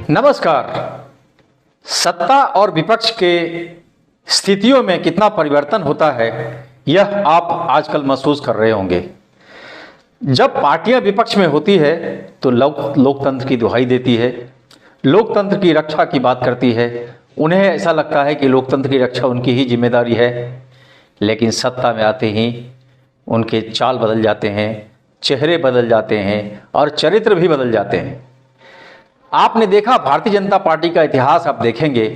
नमस्कार। सत्ता और विपक्ष के स्थितियों में कितना परिवर्तन होता है यह आप आजकल महसूस कर रहे होंगे। जब पार्टियां विपक्ष में होती है तो लोकतंत्र की दुहाई देती है, लोकतंत्र की रक्षा की बात करती है। उन्हें ऐसा लगता है कि लोकतंत्र की रक्षा उनकी ही जिम्मेदारी है, लेकिन सत्ता में आते ही उनके चाल बदल जाते हैं, चेहरे बदल जाते हैं और चरित्र भी बदल जाते हैं। आपने देखा, भारतीय जनता पार्टी का इतिहास आप देखेंगे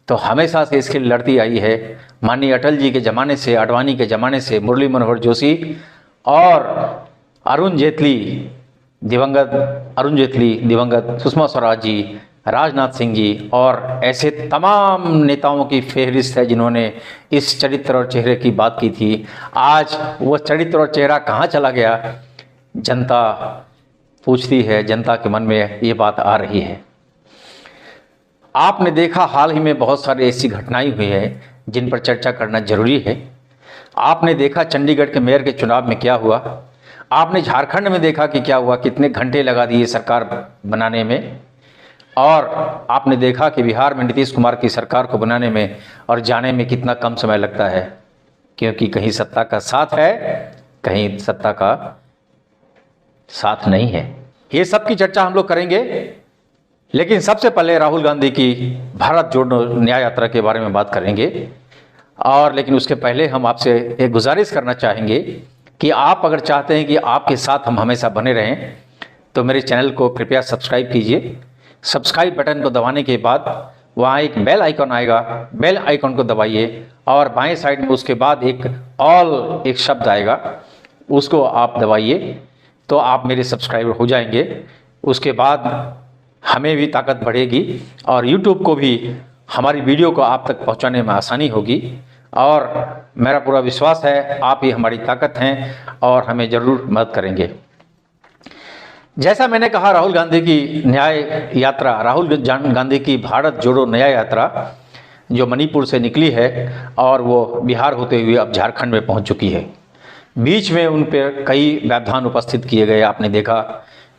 तो हमेशा से इसके लिए लड़ती आई है। माननीय अटल जी के ज़माने से, आडवाणी के ज़माने से, मुरली मनोहर जोशी और अरुण जेटली, दिवंगत सुषमा स्वराज जी, राजनाथ सिंह जी और ऐसे तमाम नेताओं की फहरिस्त है जिन्होंने इस चरित्र और चेहरे की बात की थी। आज वो चरित्र और चेहरा कहाँ चला गया, जनता पूछती है। जनता के मन में ये बात आ रही है। आपने देखा, हाल ही में बहुत सारी ऐसी घटनाएं हुई हैं जिन पर चर्चा करना जरूरी है। आपने देखा चंडीगढ़ के मेयर के चुनाव में क्या हुआ, आपने झारखंड में देखा कि क्या हुआ, कितने घंटे लगा दिए सरकार बनाने में, और आपने देखा कि बिहार में नीतीश कुमार की सरकार को बनाने में और जाने में कितना कम समय लगता है, क्योंकि कहीं सत्ता का साथ है, कहीं सत्ता का साथ नहीं है। ये सब की चर्चा हम लोग करेंगे, लेकिन सबसे पहले राहुल गांधी की भारत जोड़ो न्याय यात्रा के बारे में बात करेंगे। लेकिन उसके पहले हम आपसे एक गुजारिश करना चाहेंगे कि आप अगर चाहते हैं कि आपके साथ हम हमेशा बने रहें तो मेरे चैनल को कृपया सब्सक्राइब कीजिए। सब्सक्राइब बटन को दबाने के बाद वहाँ एक बेल आइकन आएगा, बेल आइकन को दबाइए और बाएं साइड में उसके बाद एक ऑल एक शब्द आएगा, उसको आप दबाइए तो आप मेरे सब्सक्राइबर हो जाएंगे। उसके बाद हमें भी ताकत बढ़ेगी और YouTube को भी हमारी वीडियो को आप तक पहुंचाने में आसानी होगी। और मेरा पूरा विश्वास है आप ही हमारी ताकत हैं और हमें ज़रूर मदद करेंगे। जैसा मैंने कहा, राहुल गांधी की न्याय यात्रा, राहुल गांधी की भारत जोड़ो न्याय यात्रा जो मणिपुर से निकली है और वो बिहार होते हुए अब झारखंड में पहुंच चुकी है। बीच में उन पर कई व्यवधान उपस्थित किए गए। आपने देखा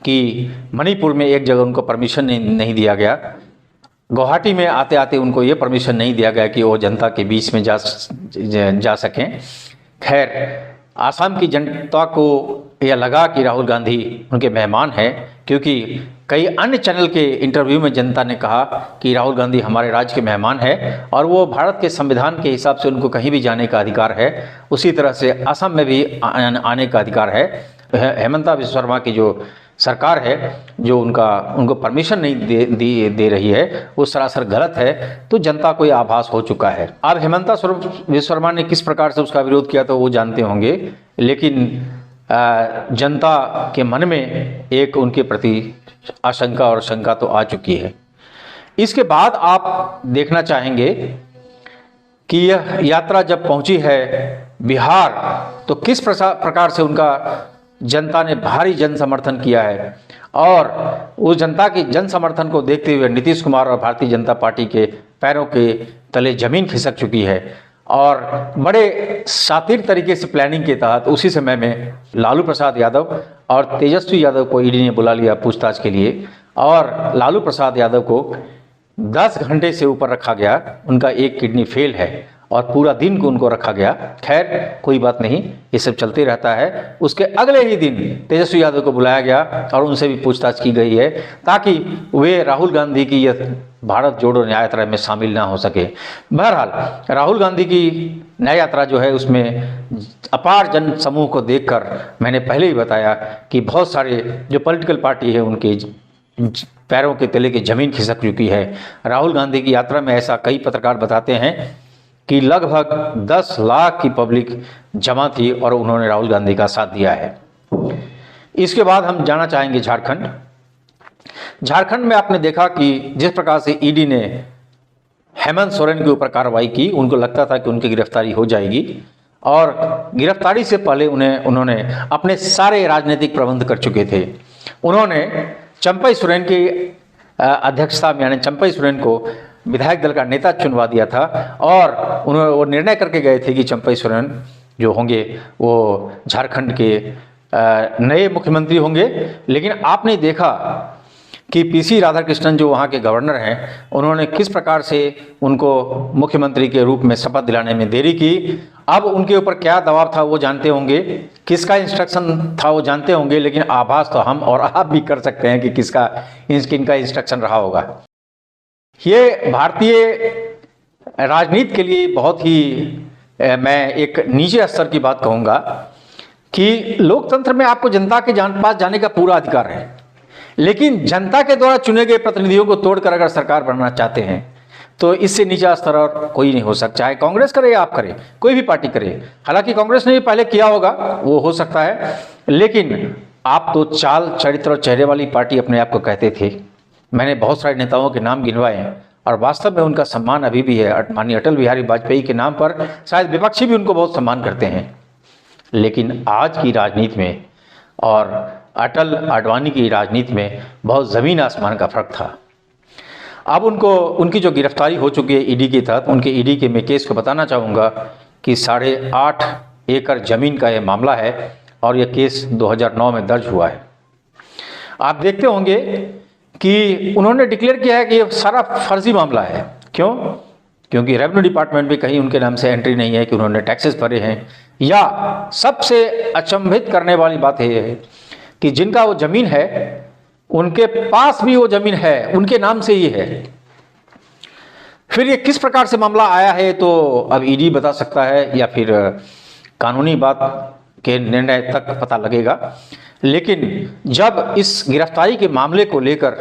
कि मणिपुर में एक जगह उनको परमिशन नहीं दिया गया, गुवाहाटी में आते आते उनको ये परमिशन नहीं दिया गया कि वो जनता के बीच में जा सकें। खैर, आसाम की जनता को यह लगा कि राहुल गांधी उनके मेहमान हैं, क्योंकि कई अन्य चैनल के इंटरव्यू में जनता ने कहा कि राहुल गांधी हमारे राज्य के मेहमान हैं और वो भारत के संविधान के हिसाब से उनको कहीं भी जाने का अधिकार है, उसी तरह से असम में भी आने का अधिकार है। हेमंता बिस्वा शर्मा की जो सरकार है जो उनको परमिशन नहीं दे रही है, वो सरासर गलत है। तो जनता को ये आभास हो चुका है। अब हेमंता बिस्वा शर्मा ने किस प्रकार से उसका विरोध किया तो वो जानते होंगे, लेकिन जनता के मन में एक उनके प्रति आशंका और शंका तो आ चुकी है। इसके बाद आप देखना चाहेंगे कि यह यात्रा जब पहुंची है बिहार तो किस प्रकार से उनका जनता ने भारी जन समर्थन किया है, और उस जनता की जन समर्थन को देखते हुए नीतीश कुमार और भारतीय जनता पार्टी के पैरों के तले जमीन खिसक चुकी है। और बड़े शातिर तरीके से प्लानिंग के तहत उसी समय में लालू प्रसाद यादव और तेजस्वी यादव को ईडी ने बुला लिया पूछताछ के लिए, और लालू प्रसाद यादव को 10 घंटे से ऊपर रखा गया। उनका एक किडनी फेल है और पूरा दिन को उनको रखा गया। खैर, कोई बात नहीं, ये सब चलते रहता है। उसके अगले ही दिन तेजस्वी यादव को बुलाया गया और उनसे भी पूछताछ की गई है ताकि वे राहुल गांधी की यह भारत जोड़ो न्याय यात्रा में शामिल ना हो सके। बहरहाल, राहुल गांधी की न्याय यात्रा जो है उसमें अपार जन समूह को देखकर मैंने पहले ही बताया कि बहुत सारे जो पॉलिटिकल पार्टी है उनके पैरों के तले की जमीन खिसक चुकी है। राहुल गांधी की यात्रा में ऐसा कई पत्रकार बताते हैं कि लगभग 10 लाख की पब्लिक जमा थी और उन्होंने राहुल गांधी का साथ दिया है। इसके बाद हम जाना चाहेंगे झारखंड। झारखंड में आपने देखा कि जिस प्रकार से ईडी ने हेमंत सोरेन के ऊपर कार्रवाई की, उनको लगता था कि उनकी गिरफ्तारी हो जाएगी, और गिरफ्तारी से पहले उन्होंने अपने सारे राजनीतिक प्रबंध कर चुके थे। उन्होंने चंपई सोरेन की अध्यक्षता में, यानी चंपई सोरेन को विधायक दल का नेता चुनवा दिया था, और उन्होंने वो निर्णय करके गए थे कि चंपई सोरेन जो होंगे वो झारखंड के नए मुख्यमंत्री होंगे। लेकिन आपने देखा कि पीसी राधाकृष्णन जो वहाँ के गवर्नर हैं, उन्होंने किस प्रकार से उनको मुख्यमंत्री के रूप में शपथ दिलाने में देरी की। अब उनके ऊपर क्या दबाव था वो जानते होंगे, किसका इंस्ट्रक्शन था वो जानते होंगे, लेकिन आभास तो हम और आप भी कर सकते हैं कि किनका इंस्ट्रक्शन रहा होगा। ये भारतीय राजनीति के लिए बहुत ही मैं एक निजी स्तर की बात कहूँगा कि लोकतंत्र में आपको जनता के पास जाने का पूरा अधिकार है, लेकिन जनता के द्वारा चुने गए प्रतिनिधियों को तोड़कर अगर सरकार बनना चाहते हैं तो इससे नीचा स्तर और कोई नहीं हो सकता, चाहे कांग्रेस करे या आप करें, कोई भी पार्टी करे। हालांकि कांग्रेस ने भी पहले किया होगा, वो हो सकता है, लेकिन आप तो चाल, चरित्र और चेहरे वाली पार्टी अपने आप को कहते थे। मैंने बहुत सारे नेताओं के नाम गिनवाए हैं और वास्तव में उनका सम्मान अभी भी है। माननीय अटल बिहारी वाजपेयी के नाम पर शायद विपक्षी भी उनको बहुत सम्मान करते हैं, लेकिन आज की राजनीति में और अटल आडवाणी की राजनीति में बहुत ज़मीन आसमान का फर्क था। अब उनकी जो गिरफ्तारी हो चुकी है ईडी के तहत, उनके ईडी के मैं केस को बताना चाहूँगा कि 8.5 एकड़ ज़मीन का ये मामला है और यह केस 2009 में दर्ज हुआ है। आप देखते होंगे कि उन्होंने डिक्लेयर किया है कि ये सारा फर्जी मामला है। क्यों? क्योंकि रेवेन्यू डिपार्टमेंट में कहीं उनके नाम से एंट्री नहीं है कि उन्होंने टैक्सेस भरे हैं, या सबसे अचंभित करने वाली बात यह है कि जिनका वो ज़मीन है उनके पास भी वो ज़मीन है, उनके नाम से ही है। फिर ये किस प्रकार से मामला आया है तो अब ईडी बता सकता है या फिर कानूनी बात के निर्णय तक पता लगेगा। लेकिन जब इस गिरफ्तारी के मामले को लेकर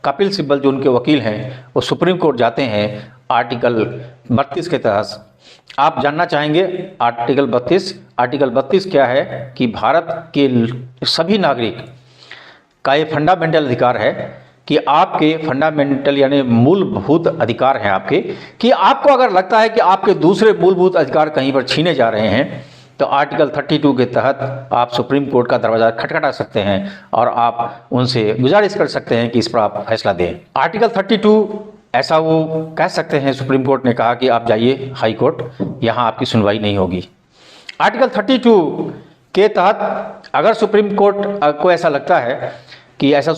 कपिल सिब्बल जो उनके वकील हैं वो सुप्रीम कोर्ट जाते हैं आर्टिकल 32 के तहत। आप जानना चाहेंगे आर्टिकल 32 क्या है कि भारत के सभी नागरिक का ये फंडामेंटल अधिकार है कि आपके फंडामेंटल यानी मूलभूत अधिकार हैं आपके, कि आपको अगर लगता है कि आपके दूसरे मूलभूत अधिकार कहीं पर छीने जा रहे हैं तो आर्टिकल 32 के तहत आप सुप्रीम कोर्ट का दरवाज़ा खटखटा सकते हैं और आप उनसे गुजारिश कर सकते हैं कि इस पर आप फैसला दें। आर्टिकल 32 ऐसा वो कह सकते हैं, सुप्रीम कोर्ट ने कहा कि आप जाइए हाई कोर्ट, यहाँ आपकी सुनवाई नहीं होगी। आर्टिकल 32 के तहत अगर सुप्रीम कोर्ट को ऐसा लगता है कि ऐसा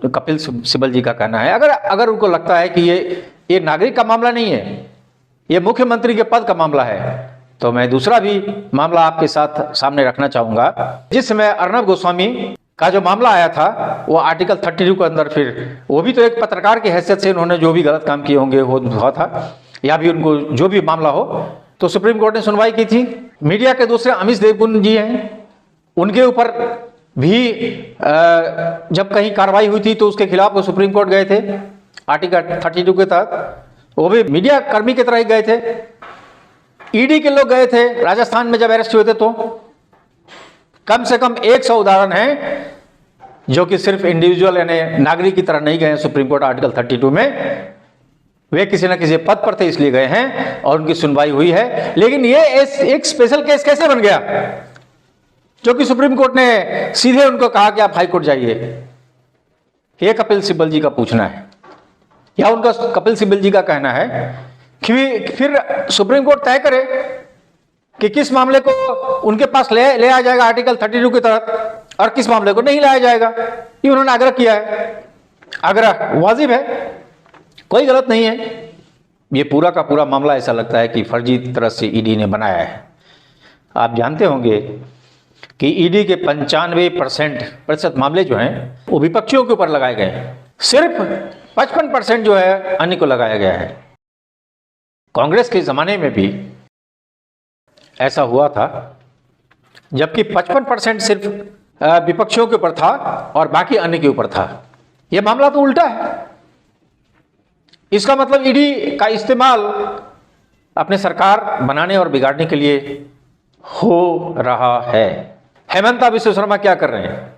कपिल सिब्बल जी का कहना है, अगर उनको लगता है कि ये नागरिक का मामला नहीं है, ये मुख्यमंत्री के पद का मामला है, तो मैं दूसरा भी मामला आपके साथ सामने रखना चाहूँगा। जिस समय अर्नब गोस्वामी का जो मामला आया था वो आर्टिकल 32 के अंदर, फिर वो भी तो एक पत्रकार की हैसियत से उन्होंने जो भी गलत काम किए होंगे वो हुआ था, या भी उनको जो भी मामला हो, तो सुप्रीम कोर्ट ने सुनवाई की थी। मीडिया के दूसरे अमिश देवगुन जी हैं, उनके ऊपर भी जब कहीं कार्रवाई हुई थी तो उसके खिलाफ वो सुप्रीम कोर्ट गए थे आर्टिकल 32 के तहत, वो भी मीडिया कर्मी की तरह ही गए थे। ईडी के लोग गए थे राजस्थान में जब अरेस्ट हुए थे, तो कम से कम 100 उदाहरण हैं जो कि सिर्फ इंडिविजुअल यानी नागरिक की तरह नहीं गए हैं सुप्रीम कोर्ट आर्टिकल 32 में, वे किसी न किसी पद पर थे इसलिए गए हैं और उनकी सुनवाई हुई है। लेकिन ये एक स्पेशल केस कैसे बन गया जो कि सुप्रीम कोर्ट ने सीधे उनको कहा कि आप हाई कोर्ट जाइए? ये कपिल सिब्बल जी का पूछना है, या उनका कपिल सिब्बल जी का कहना है कि फिर सुप्रीम कोर्ट तय करे कि किस मामले को उनके पास ले आया जाएगा आर्टिकल 32 के तहत और किस मामले को नहीं लाया जाएगा। ये उन्होंने आग्रह किया है, आग्रह वाजिब है, कोई गलत नहीं है। ये पूरा का पूरा मामला ऐसा लगता है कि फर्जी तरह से ईडी ने बनाया है। आप जानते होंगे कि ईडी के 95% मामले जो हैं वो विपक्षियों के ऊपर लगाए गए हैं, सिर्फ 55% जो है अन्य को लगाया गया है। कांग्रेस के ज़माने में भी ऐसा हुआ था, जबकि 55% सिर्फ विपक्षियों के ऊपर था और बाकी अन्य के ऊपर था। यह मामला तो उल्टा है। इसका मतलब ईडी का इस्तेमाल अपने सरकार बनाने और बिगाड़ने के लिए हो रहा है। हेमंता विश्व शर्मा क्या कर रहे हैं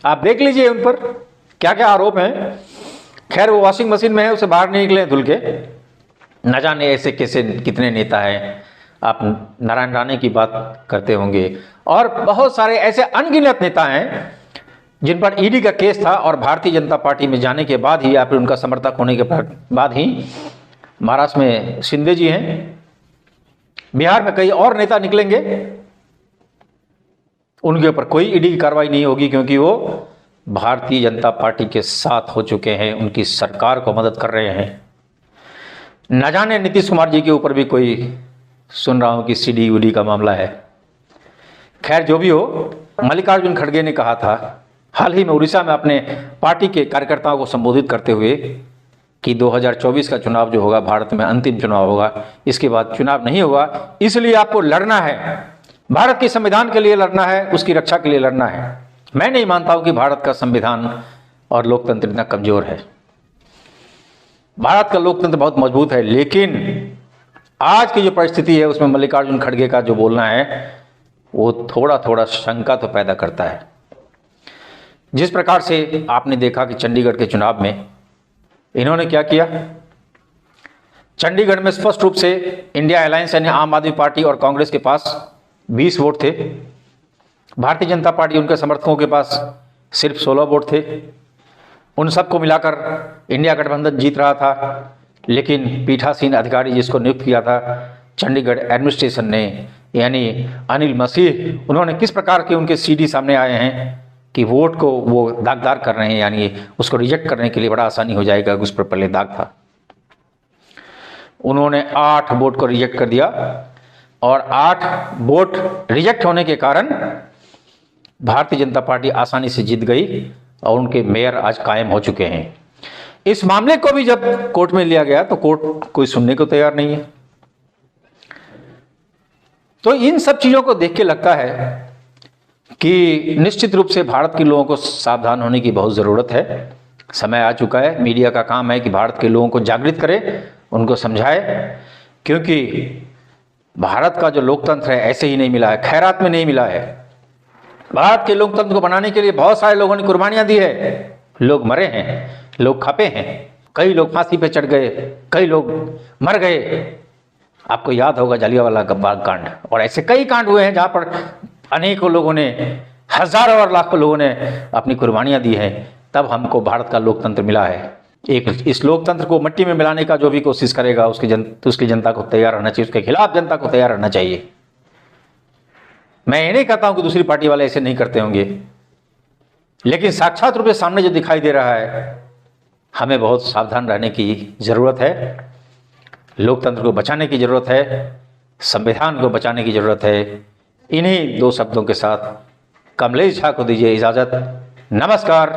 आप देख लीजिए, उन पर क्या क्या आरोप हैं। खैर वो वॉशिंग मशीन में है, उसे बाहर नहीं निकले धुल के। न जाने ऐसे कैसे कितने नेता हैं, आप नारायण राणे की बात करते होंगे और बहुत सारे ऐसे अनगिनत नेता हैं जिन पर ईडी का केस था और भारतीय जनता पार्टी में जाने के बाद ही या फिर उनका समर्थक होने के बाद ही, महाराष्ट्र में शिंदे जी हैं, बिहार में कई और नेता निकलेंगे, उनके ऊपर कोई ईडी की कार्रवाई नहीं होगी क्योंकि वो भारतीय जनता पार्टी के साथ हो चुके हैं, उनकी सरकार को मदद कर रहे हैं। न जाने नीतीश कुमार जी के ऊपर भी कोई सुन रहा हूं कि सीडी वीडी का मामला है। खैर जो भी हो, मल्लिकार्जुन खड़गे ने कहा था हाल ही में उड़ीसा में अपने पार्टी के कार्यकर्ताओं को संबोधित करते हुए कि 2024 का चुनाव जो होगा भारत में अंतिम चुनाव होगा, इसके बाद चुनाव नहीं होगा, इसलिए आपको लड़ना है, भारत के संविधान के लिए लड़ना है, उसकी रक्षा के लिए लड़ना है। मैं नहीं मानता हूं कि भारत का संविधान और लोकतंत्र इतना कमजोर है। भारत का लोकतंत्र बहुत मजबूत है, लेकिन आज की जो परिस्थिति है उसमें मल्लिकार्जुन खड़गे का जो बोलना है वो थोड़ा थोड़ा शंका तो पैदा करता है। जिस प्रकार से आपने देखा कि चंडीगढ़ के चुनाव में इन्होंने क्या किया, चंडीगढ़ में स्पष्ट रूप से इंडिया अलायंस यानी आम आदमी पार्टी और कांग्रेस के पास 20 वोट थे, भारतीय जनता पार्टी उनके समर्थकों के पास सिर्फ 16 वोट थे। उन सबको मिलाकर इंडिया गठबंधन जीत रहा था, लेकिन पीठासीन अधिकारी जिसको नियुक्त किया था चंडीगढ़ एडमिनिस्ट्रेशन ने यानी अनिल मसीह, उन्होंने किस प्रकार के उनके सीडी सामने आए हैं कि वोट को वो दागदार कर रहे हैं, यानी उसको रिजेक्ट करने के लिए बड़ा आसानी हो जाएगा, उस पर पहले दाग था। उन्होंने 8 वोट को रिजेक्ट कर दिया और 8 वोट रिजेक्ट होने के कारण भारतीय जनता पार्टी आसानी से जीत गई और उनके मेयर आज कायम हो चुके हैं। इस मामले को भी जब कोर्ट में लिया गया तो कोर्ट कोई सुनने को तैयार नहीं है। तो इन सब चीजों को देख के लगता है कि निश्चित रूप से भारत के लोगों को सावधान होने की बहुत ज़रूरत है। समय आ चुका है, मीडिया का काम है कि भारत के लोगों को जागृत करे, उनको समझाए, क्योंकि भारत का जो लोकतंत्र है ऐसे ही नहीं मिला है, खैरात में नहीं मिला है। भारत के लोकतंत्र को बनाने के लिए बहुत सारे लोगों ने कुर्बानियां दी है, लोग मरे हैं, लोग खपे हैं, कई लोग फांसी पे चढ़ गए, कई लोग मर गए। आपको याद होगा जलियांवाला बाग कांड, और ऐसे कई कांड हुए हैं जहां पर अनेकों लोगों ने, हजारों और लाखों लोगों ने अपनी कुर्बानियां दी हैं, तब हमको भारत का लोकतंत्र मिला है। इस लोकतंत्र को मिट्टी में मिलाने का जो भी कोशिश करेगा उसकी जनता को तैयार रहना चाहिए, उसके खिलाफ जनता को तैयार रहना चाहिए। मैं ये नहीं कहता हूं कि दूसरी पार्टी वाले ऐसे नहीं करते होंगे, लेकिन साक्षात रूप से सामने जो दिखाई दे रहा है, हमें बहुत सावधान रहने की जरूरत है, लोकतंत्र को बचाने की जरूरत है, संविधान को बचाने की जरूरत है। इन्हीं 2 शब्दों के साथ कमलेश झा को दीजिए इजाजत। नमस्कार।